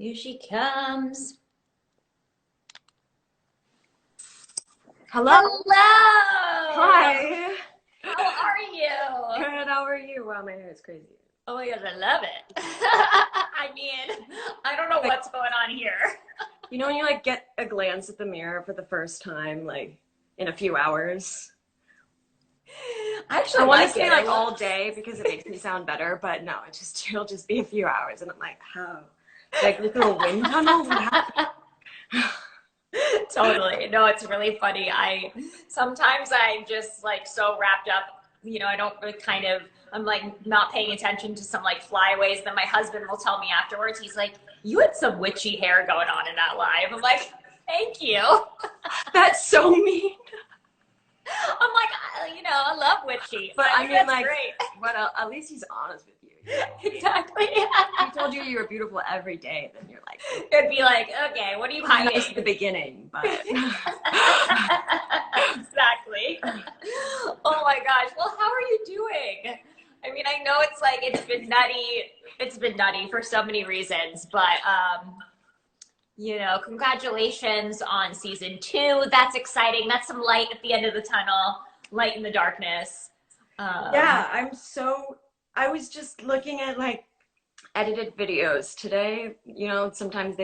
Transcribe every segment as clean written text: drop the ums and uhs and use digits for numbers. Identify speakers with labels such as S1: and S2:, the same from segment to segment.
S1: Here she comes.
S2: Hello.
S1: Hello.
S2: Hi.
S1: How are you?
S2: Good. How are you? Wow, my hair is crazy.
S1: Oh my gosh, I love it. I mean, I don't know what's going on here.
S2: You know when you like get a glance at the mirror for the first time, like in a few hours?
S1: Actually,
S2: I want
S1: like
S2: it to be
S1: it.
S2: like all day because it makes me sound better, but no, it'll just be a few hours, and I'm like, how? Like through a wind tunnel? What happened?
S1: Totally. No, it's really funny. Sometimes I'm just like so wrapped up, I don't really I'm like not paying attention to some like flyaways. Then my husband will tell me afterwards, he's like, you had some witchy hair going on in that live. I'm like, thank you.
S2: That's so mean.
S1: I'm like, I love witchy.
S2: But I
S1: think
S2: mean,
S1: that's
S2: like,
S1: great.
S2: what else? At least he's honest with you.
S1: Exactly.
S2: He told you were beautiful every day, then you're like,
S1: It'd be like, okay, what are you hiding?
S2: nice at the beginning, but
S1: Exactly. Oh my gosh. Well, how are you doing? I mean, I know it's like it's been nutty. It's been nutty for so many reasons, but congratulations on season 2. That's exciting. That's some light at the end of the tunnel, light in the darkness.
S2: yeah, I was just looking at like edited videos today. You know, sometimes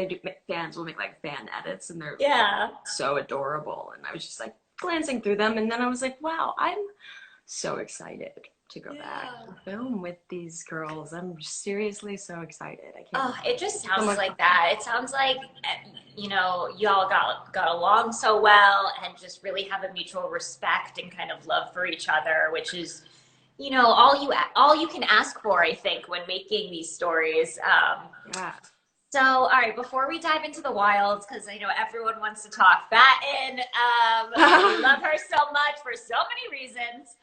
S2: fans will make like fan edits and they're
S1: Yeah.
S2: so adorable. And I was just like glancing through them, and then I was like, wow, I'm so excited to go back and film with these girls. I'm seriously so excited. I can't.
S1: Oh, it just sounds like that. It sounds like y'all got along so well and just really have a mutual respect and kind of love for each other, which is all you can ask for, I think, when making these stories.
S2: Yeah.
S1: So, all right, before we dive into the wilds, because I know everyone wants to talk Batten, we love her so much for so many reasons.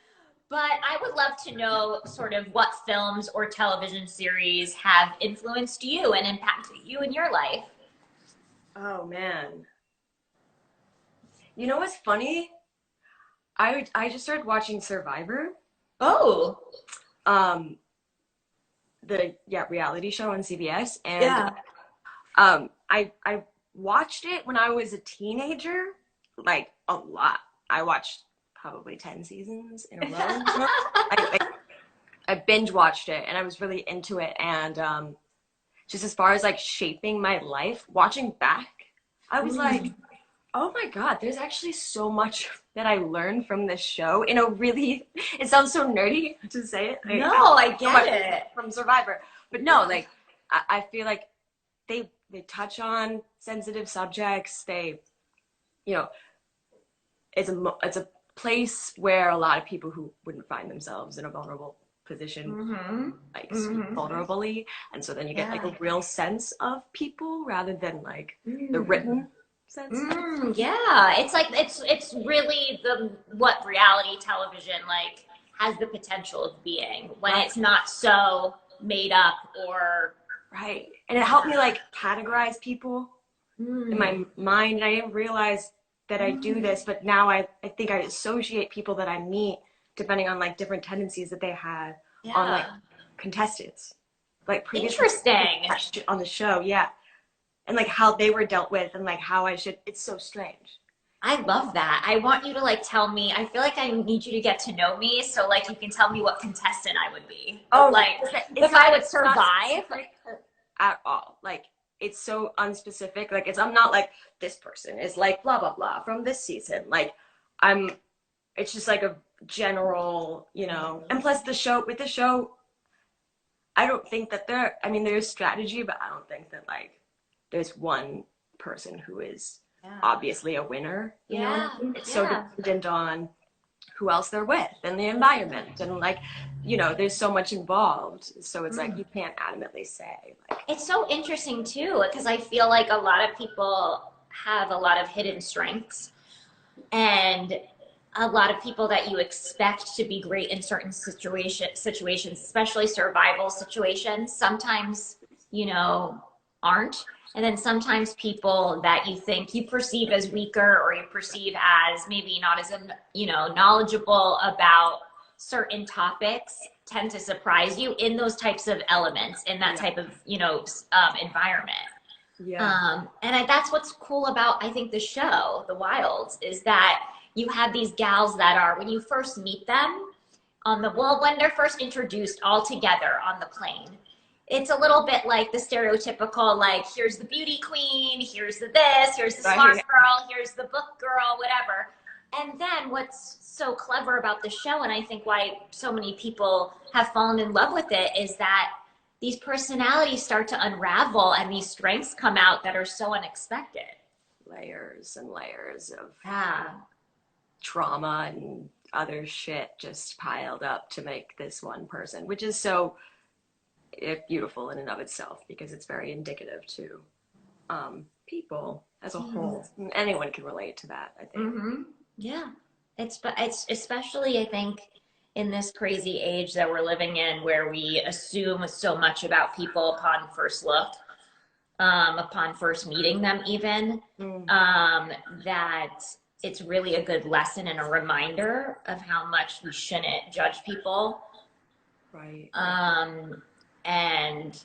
S1: But I would love to know sort of what films or television series have influenced you and impacted you in your life.
S2: Oh man. You know what's funny? I just started watching Survivor.
S1: Oh,
S2: The reality show on CBS, and
S1: yeah.
S2: I watched it when I was a teenager, like a lot. I watched probably 10 seasons in a row. I binge watched it, and I was really into it. And just as far as like shaping my life, watching back, I was like, oh my God, there's actually so much that I learned from this show in a really, it sounds so nerdy to say it.
S1: No, I get it.
S2: From Survivor. But no, like, I feel like they touch on sensitive subjects. It's a place where a lot of people who wouldn't find themselves in a vulnerable position like speak vulnerably, and so then you get like a real sense of people rather than like the written sense.
S1: Yeah, it's like it's really what reality television like has the potential of being when it's not so made up or
S2: right. And it helped me like categorize people in my mind, and I didn't realize that I do this, but now I think I associate people that I meet depending on like different tendencies that they had on like contestants, like previous
S1: interesting
S2: on the show. Yeah. And like how they were dealt with, and like how it's so strange.
S1: I love that. I want you to like tell me. I feel like I need you to get to know me, so like you can tell me what contestant I would be.
S2: Oh,
S1: like if I would survive
S2: at all. Like it's so unspecific. Like I'm not like this person is like blah blah blah from this season. Like it's just like a general, And plus the show, I don't think that there's strategy, but I don't think that like there's one person who is obviously a winner, you know? It's so dependent on who else they're with and the environment, and like, there's so much involved. So it's like you can't adamantly say. Like,
S1: it's so interesting too, because I feel like a lot of people have a lot of hidden strengths, and a lot of people that you expect to be great in certain situations, especially survival situations, sometimes, aren't. And then sometimes people that you perceive as weaker, or you perceive as maybe not as, knowledgeable about certain topics, tend to surprise you in those types of elements, in that type of, environment.
S2: Yeah.
S1: That's what's cool about, I think, the show, The Wilds, is that you have these gals that are, when you first meet them, when they're first introduced all together on the plane, it's a little bit like the stereotypical, like, here's the beauty queen, here's the this, here's the smart girl, here's the book girl, whatever. And then what's so clever about the show, and I think why so many people have fallen in love with it, is that these personalities start to unravel and these strengths come out that are so unexpected.
S2: Layers and layers of
S1: Yeah.
S2: trauma and other shit just piled up to make this one person, which is so beautiful in and of itself, because it's very indicative to people as a whole. Anyone can relate to that, I think.
S1: Mm-hmm. Yeah. It's especially, I think, in this crazy age that we're living in, where we assume so much about people upon first look, upon first meeting them even, that it's really a good lesson and a reminder of how much we shouldn't judge people.
S2: Right.
S1: And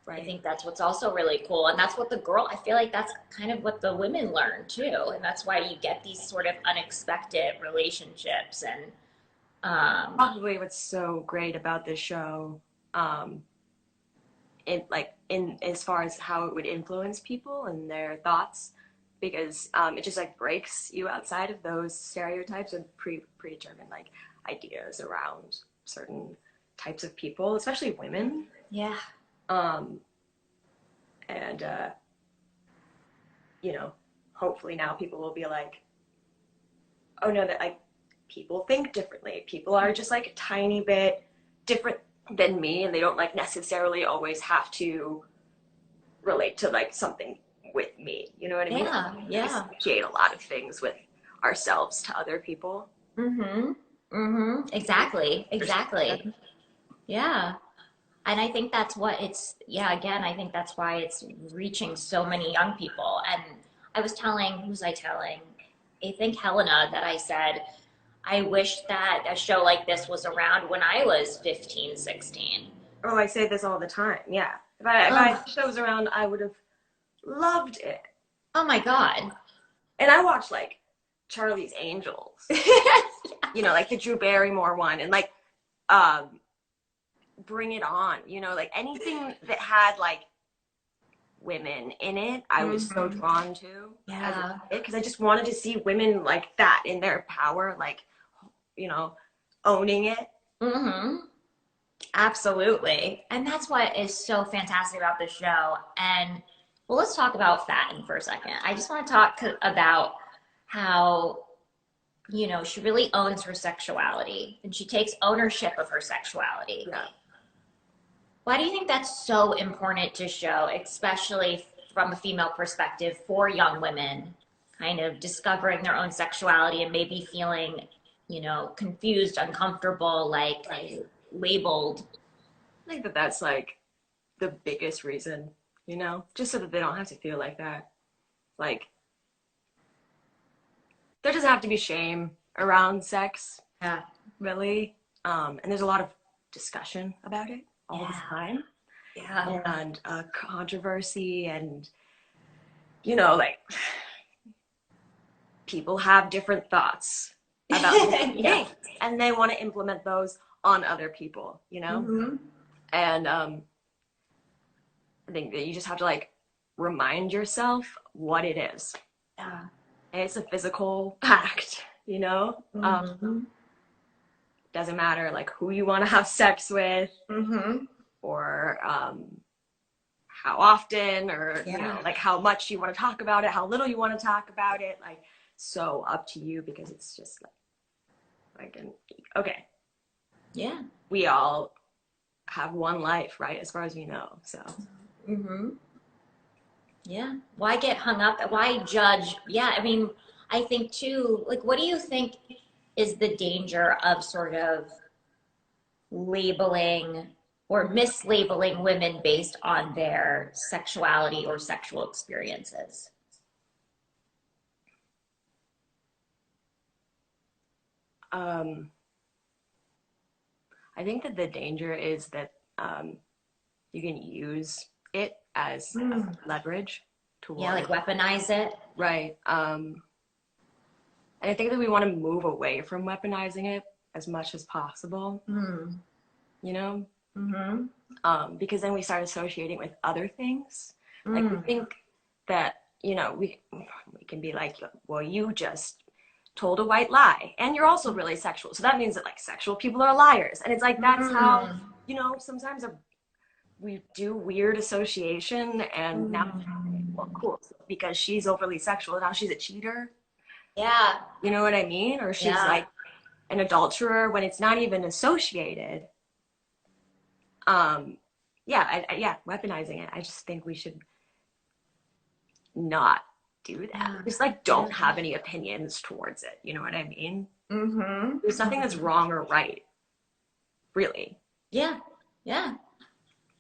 S1: I think that's what's also really cool. And that's what I feel like that's kind of what the women learn too. And that's why you get these sort of unexpected relationships. And
S2: probably what's so great about this show, in as far as how it would influence people and their thoughts, because it just like breaks you outside of those stereotypes and predetermined like ideas around certain types of people, especially women.
S1: Yeah.
S2: And hopefully now people will be like, oh no, that like people think differently. People are just like a tiny bit different than me, and they don't like necessarily always have to relate to like something with me. You know what I mean?
S1: Yeah.
S2: We associate a lot of things with ourselves to other people.
S1: Exactly. Yeah. And I think that's what again, I think that's why it's reaching so many young people. And who was I telling? I think Helena, that I said, I wish that a show like this was around when I was 15, 16.
S2: Oh, I say this all the time. Yeah. If I show was around, I would have loved it.
S1: Oh my God.
S2: And I watched like Charlie's Angels, like the Drew Barrymore one, and like Bring It On, like anything that had like women in it, I was so drawn to.
S1: Yeah.
S2: Because I just wanted to see women like that in their power, like, owning it.
S1: Absolutely. And that's what is so fantastic about the show. And well, let's talk about Fatin for a second. I just want to talk about how, she really owns her sexuality and she takes ownership of her sexuality.
S2: Yeah.
S1: Why do you think that's so important to show, especially from a female perspective, for young women kind of discovering their own sexuality and maybe feeling, confused, uncomfortable, like labeled?
S2: I think that that's like the biggest reason, just so that they don't have to feel like that. Like, there doesn't have to be shame around sex.
S1: Yeah.
S2: Really. And there's a lot of discussion about it all the time.
S1: Yeah.
S2: And controversy, and like people have different thoughts about things, and they want to implement those on other people, And I think that you just have to like remind yourself what it is.
S1: Yeah.
S2: And it's a physical act, doesn't matter like who you want to have sex with, or how often, or like how much you want to talk about it, how little you want to talk about it, like so up to you, because it's just okay, we all have one life, right, as far as we know, so
S1: why get hung up, why judge? I mean, I think too, like, what do you think is the danger of sort of labeling or mislabeling women based on their sexuality or sexual experiences?
S2: I think that the danger is that you can use it as leverage.
S1: Yeah, like
S2: towards.
S1: weaponize it.
S2: Right. And I think that we want to move away from weaponizing it as much as possible,
S1: Mm.
S2: you know?
S1: Mm-hmm.
S2: Because then we start associating with other things. Like we
S1: Mm.
S2: think that, we can be like, well, you just told a white lie and you're also really sexual. So that means that like sexual people are liars. And it's like that's how,
S1: Mm.
S2: sometimes we do weird association and now
S1: Mm.
S2: well, cool. Because she's overly sexual, now she's a cheater.
S1: Yeah.
S2: You know what I mean? Or she's
S1: Yeah.
S2: like an adulterer when it's not even associated. Um, yeah, weaponizing it. I just think we should not do that.
S1: Yeah.
S2: Just like
S1: Yeah.
S2: don't have any opinions towards it. You know what I mean?
S1: Mm-hmm.
S2: There's nothing that's wrong or right, really.
S1: Yeah. Yeah.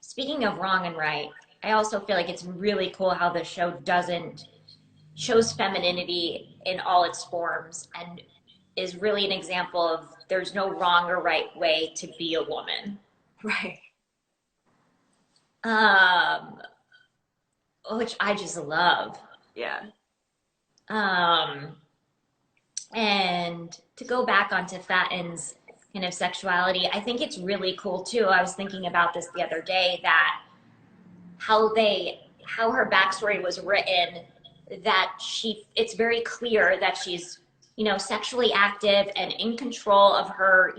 S1: Speaking of wrong and right, I also feel like it's really cool how the show doesn't shows femininity in all its forms and is really an example of there's no wrong or right way to be a woman.
S2: Right.
S1: Um, which I just love.
S2: Yeah.
S1: Um, and to go back onto Fatten's kind of sexuality, I think it's really cool too. I was thinking about this the other day that how her backstory was written, that it's very clear that she's, sexually active and in control of her,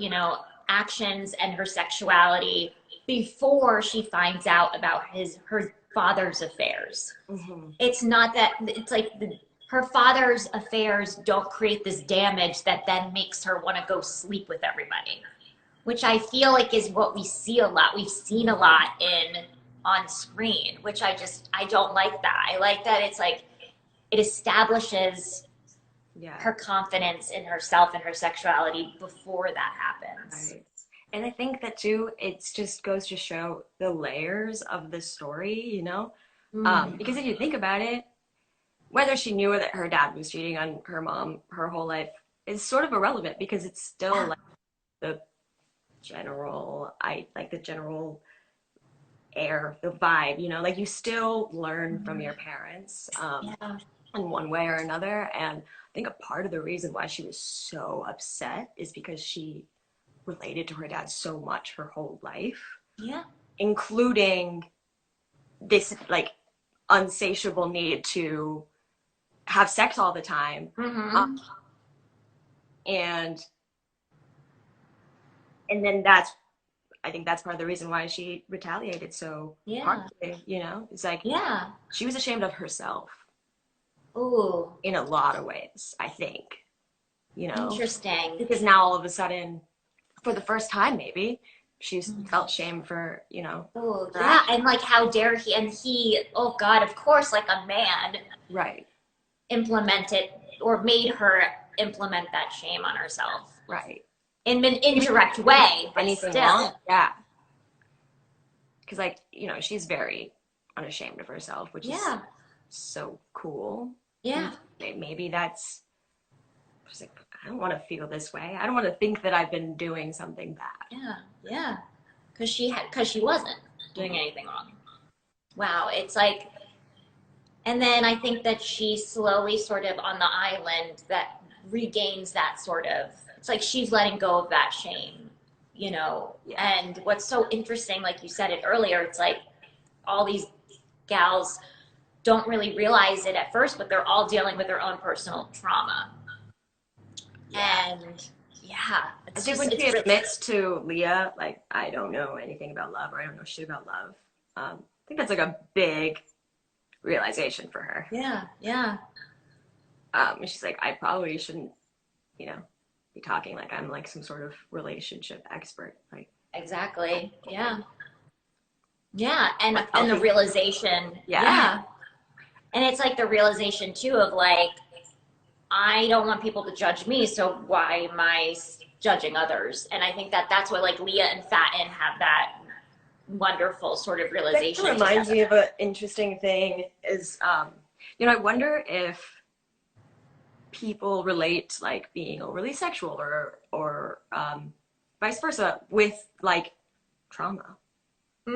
S1: actions and her sexuality before she finds out about her father's affairs.
S2: Mm-hmm.
S1: It's not that it's like her father's affairs don't create this damage that then makes her want to go sleep with everybody, which I feel like is what we see a lot. We've seen a lot in on screen, which I don't like that. I like that it's like it establishes
S2: Yeah.
S1: her confidence in herself and her sexuality before that happens.
S2: Right. And I think that too, it just goes to show the layers of the story,
S1: Mm.
S2: because if you think about it, whether she knew that her dad was cheating on her mom her whole life is sort of irrelevant because it's still like the the general air, the vibe, like you still learn from your parents
S1: Yeah.
S2: in one way or another. And I think a part of the reason why she was so upset is because she related to her dad so much her whole life,
S1: Yeah.
S2: including this like unsatiable need to have sex all the time.
S1: Mm-hmm.
S2: And then I think that's part of the reason why she retaliated so
S1: Yeah.
S2: harshly, It's like
S1: Yeah.
S2: she was ashamed of herself
S1: Ooh.
S2: in a lot of ways, I think,
S1: Interesting.
S2: because now all of a sudden, for the first time maybe, she's felt shame for,
S1: Oh,
S2: her
S1: yeah.
S2: actions.
S1: And like, how dare he? And he, oh God, of course, like a man
S2: Right,
S1: implemented or made her implement that shame on herself
S2: right.
S1: in an indirect way, but
S2: Anything
S1: still.
S2: wrong? Yeah. Because, like, she's very unashamed of herself, which is
S1: Yeah.
S2: so cool.
S1: Yeah.
S2: Maybe that's just like, I don't want to feel this way. I don't want to think that I've been doing something bad.
S1: Yeah. Yeah. Because she wasn't doing anything wrong. Wow. It's like, and then I think that she slowly sort of on the island that regains that sort of, it's like she's letting go of that shame,
S2: Yeah.
S1: and what's so interesting, like you said it earlier, it's like all these gals don't really realize it at first, but they're all dealing with their own personal trauma.
S2: Yeah.
S1: And yeah,
S2: I think when she admits to Leah, like, I don't know anything about love or I don't know shit about love, I think that's like a big realization for her.
S1: Yeah, yeah.
S2: And she's like, I probably shouldn't, be talking like I'm like some sort of relationship expert. Like,
S1: Exactly. Yeah. Yeah. And the
S2: healthy.
S1: realization.
S2: Yeah.
S1: Yeah. And it's like the realization too of like, I don't want people to judge me, so why am I judging others? And I think that that's what like Leah and Fatin have that wonderful sort of realization.
S2: That reminds me of an interesting thing is, I wonder if people relate like being overly sexual or vice versa with like trauma. They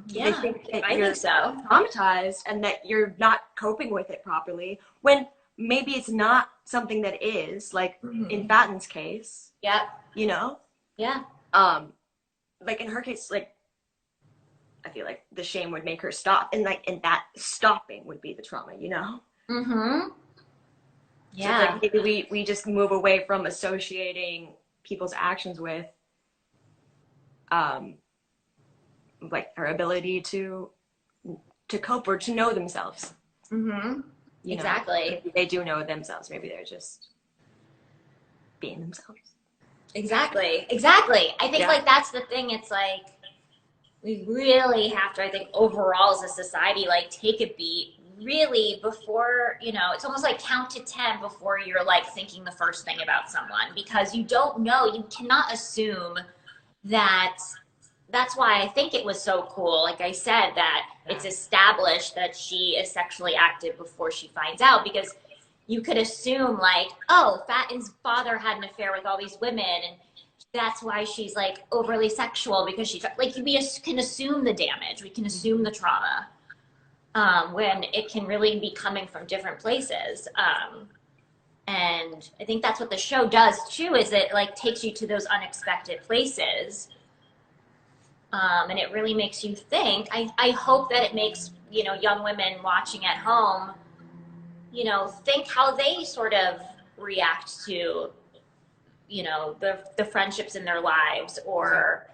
S1: Yeah,
S2: think that
S1: I
S2: you're
S1: think so.
S2: traumatized and that you're not coping with it properly when maybe it's not something that is, like in Fatten's case,
S1: Yep.
S2: you know?
S1: Yeah.
S2: Like in her case, like I feel like the shame would make her stop, and that stopping would be the trauma, you know?
S1: Mm-hmm.
S2: So it's like
S1: Yeah.
S2: maybe we just move away from associating people's actions with um like their ability to cope or to know themselves.
S1: Mm-hmm.
S2: You know,
S1: Exactly.
S2: maybe they do know themselves. Maybe they're just being themselves.
S1: Exactly. Exactly. I think
S2: Yeah.
S1: like that's the thing. It's like we really have to, I think, overall as a society, like take a beat really before, it's almost like count to 10 before you're like thinking the first thing about someone because you don't know. You cannot assume that. That's why I think it was so cool. Like I said, that it's established that she is sexually active before she finds out because you could assume like, oh, Fatten's father had an affair with all these women and that's why she's like overly sexual because she's like we can assume the damage, we can assume the trauma when it can really be coming from different places. And I think that's what the show does too, is it like takes you to those unexpected places. And it really makes you think. I hope that it makes, young women watching at home, think how they sort of react to, the friendships in their lives or,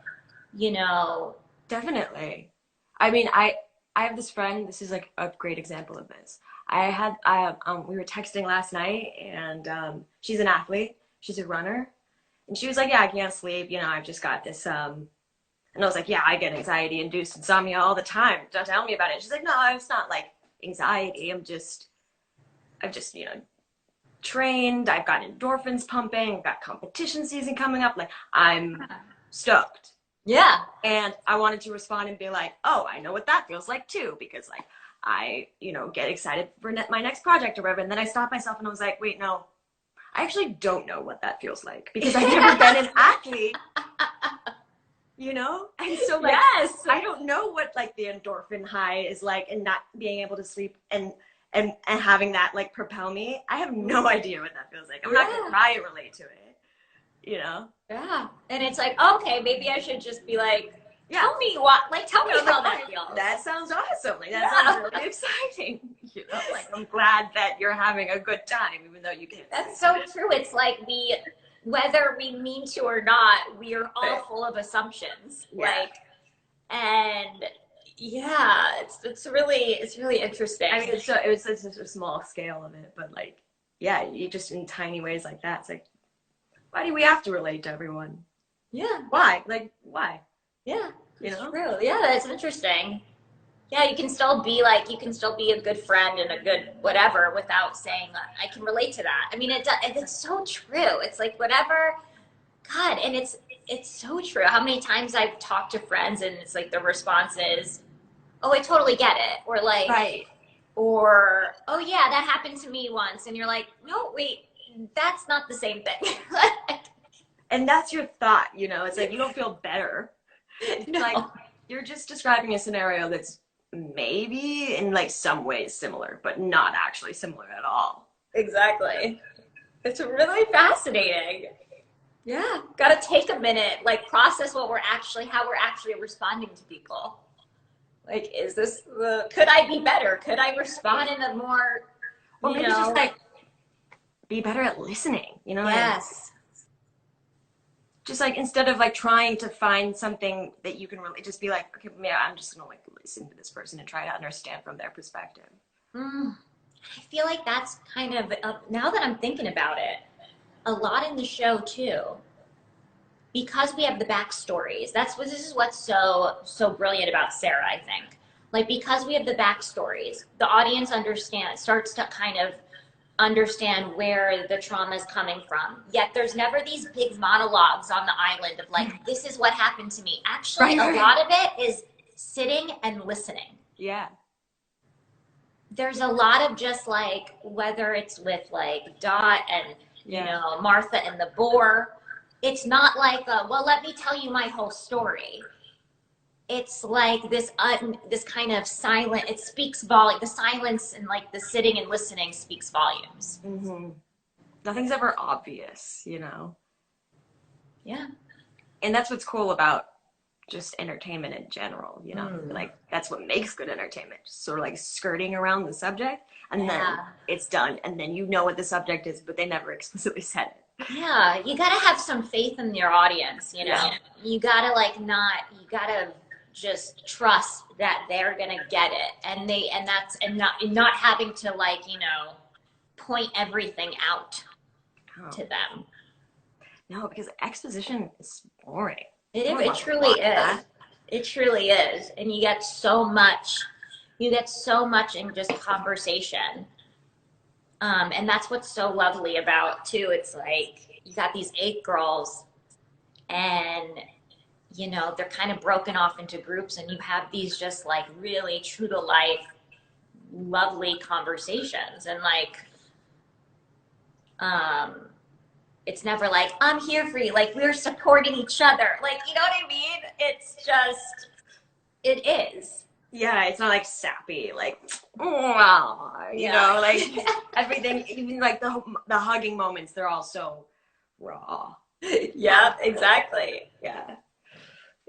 S1: you know,
S2: Definitely. I mean, I have this friend. This is like a great example of this. I we were texting last night, and she's an athlete. She's a runner, and she was like, "Yeah, I can't sleep. You know, I've just got this." And I was like, "Yeah, I get anxiety-induced insomnia all the time. Don't tell me about it." She's like, "No, it's not like anxiety. I've just trained. I've got endorphins pumping. I've got competition season coming up. Like, I'm stoked."
S1: yeah,
S2: And I wanted to respond and be like, oh, I know what that feels like too, because like I, get excited for my next project or whatever. And then I stopped myself and I was like, wait, no, I actually don't know what that feels like because I've never been an athlete, And so like,
S1: yes,
S2: I don't know what like the endorphin high is like and not being able to sleep and having that like propel me. I have no idea what that feels like. I'm not gonna try and relate to it.
S1: yeah. And it's like, okay, maybe I should just be like,
S2: Yeah.
S1: tell me how that
S2: Like,
S1: feels.
S2: that sounds awesome. Like, that sounds really exciting. Like I'm glad that you're having a good time, even though you can't.
S1: That's so true. It's like whether we mean to or not, we are all full of assumptions.
S2: Yeah.
S1: Like, and yeah, it's really interesting.
S2: I mean, it was such a small scale of it, but like, yeah, you just in tiny ways like that. It's like, why do we have to relate to everyone?
S1: Yeah.
S2: Why? Like, why?
S1: Yeah.
S2: It's
S1: true. Yeah, that's interesting. Yeah, you can still be a good friend and a good whatever without saying I can relate to that. I mean, it's so true. It's like whatever, God, and it's so true. How many times I've talked to friends and it's like the response is, "Oh, I totally get it," or like,
S2: right.
S1: or "Oh yeah, that happened to me once," and you're like, "No, wait, that's not the same thing."
S2: And that's your thought, It's like you don't feel better.
S1: No.
S2: Like you're just describing a scenario that's maybe in like some ways similar, but not actually similar at all.
S1: Exactly. It's really fascinating. Yeah, got to take a minute, like process how we're actually responding to people. Like, is this could I be better? Could I respond in a more,
S2: Or maybe just like be better at listening,
S1: Yes.
S2: Just like instead of like trying to find something that you can really just be like, okay, yeah, I'm just gonna like listen to this person and try to understand from their perspective.
S1: I feel like that's kind of now that I'm thinking about it, a lot in the show too, because we have the backstories. This is what's so brilliant about Sarah, I think. Like because we have the backstories, the audience starts to kind of understand where the trauma is coming from. Yet there's never these big monologues on the island of like, this is what happened to me. Actually, a lot of it is sitting and listening.
S2: Yeah.
S1: There's a lot of just like, whether it's with like Dot and, Martha and the boar, it's not like, well, let me tell you my whole story. it's like this kind of silent, it speaks volume. The silence and like the sitting and listening speaks volumes.
S2: Mm-hmm. Nothing's ever obvious, you know?
S1: Yeah.
S2: And that's what's cool about just entertainment in general, you know?
S1: Mm.
S2: Like, that's what makes good entertainment. Just sort of like skirting around the subject, and then
S1: Yeah.
S2: it's done, and then you know what the subject is, but they never explicitly said it.
S1: Yeah. You gotta have some faith in your audience, you know?
S2: Yeah.
S1: You gotta like not, you gotta just trust that they're gonna get it. And not having to like, point everything out
S2: Oh.
S1: to them.
S2: No, because exposition is boring.
S1: It truly is. It truly is. And you get so much in just conversation. And that's what's so lovely about too. It's like you got these 8 girls and they're kind of broken off into groups and you have these just like really true to life, lovely conversations. And like, it's never like, I'm here for you. Like we're supporting each other. Like, you know what I mean? It's just, it is.
S2: Yeah, it's not like sappy, like, you know, like everything, even like the hugging moments, they're all so raw.
S1: Yeah, exactly.
S2: Yeah.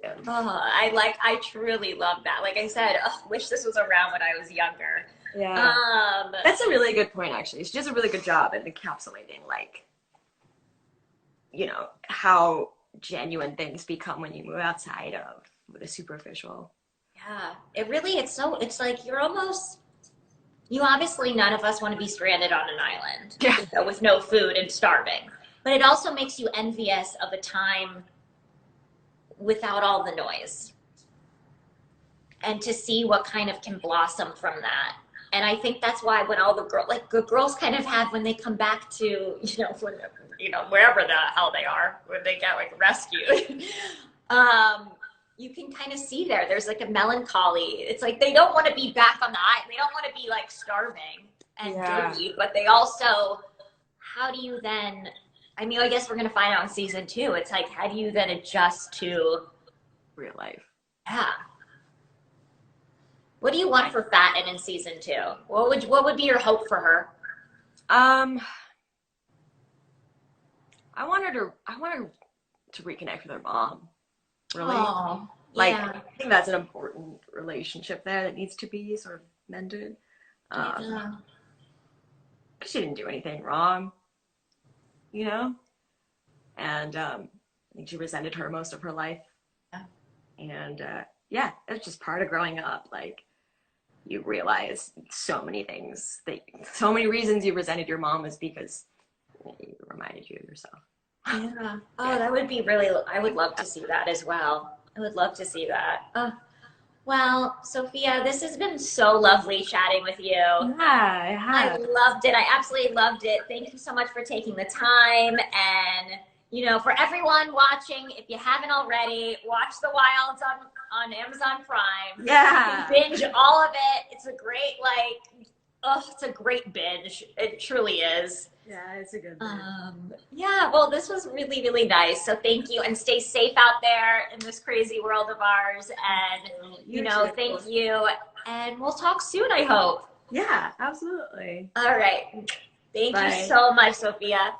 S2: Yeah.
S1: Oh, I truly love that. Like I said, wish this was around when I was younger.
S2: Yeah. That's a really good point, actually. She does a really good job at encapsulating, like, how genuine things become when you move outside of the superficial.
S1: Yeah, it's like you obviously, none of us want to be stranded on an island with no food and starving. But it also makes you envious of a time without all the noise. And to see what kind of can blossom from that. And I think that's why when all the girls kind of have, when they come back to, wherever the hell they are, when they get like rescued, you can kind of see there's like a melancholy. It's like they don't want to be back on the island. They don't want to be like starving and dirty, but they also, how do you then, I mean, I guess we're going to find out in season 2. It's like, how do you then adjust to
S2: real life?
S1: Yeah. What do you want for Fatin in season 2? What would be your hope for her?
S2: I want her to reconnect with her mom. Really?
S1: Oh,
S2: I think that's an important relationship there that needs to be sort of mended. Because she didn't do anything wrong, and I think she resented her most of her life. And it's just part of growing up. Like, you realize so many things, so many reasons you resented your mom is because it reminded you of yourself.
S1: Yeah. Oh, that would be really, I would love to see that as well. I would love to see that. Well, Sophia, this has been so lovely chatting with you.
S2: Yeah,
S1: I loved it. I absolutely loved it. Thank you so much for taking the time. And, for everyone watching, if you haven't already, watch The Wilds on Amazon Prime.
S2: Yeah.
S1: Binge all of it. It's a great, it's a great binge. It truly is.
S2: Yeah, it's a good binge.
S1: Well, this was really, really nice. So thank you, and stay safe out there in this crazy world of ours. And, thank you. And we'll talk soon, I hope.
S2: Yeah, absolutely.
S1: All right. Thank you so much, Sophia.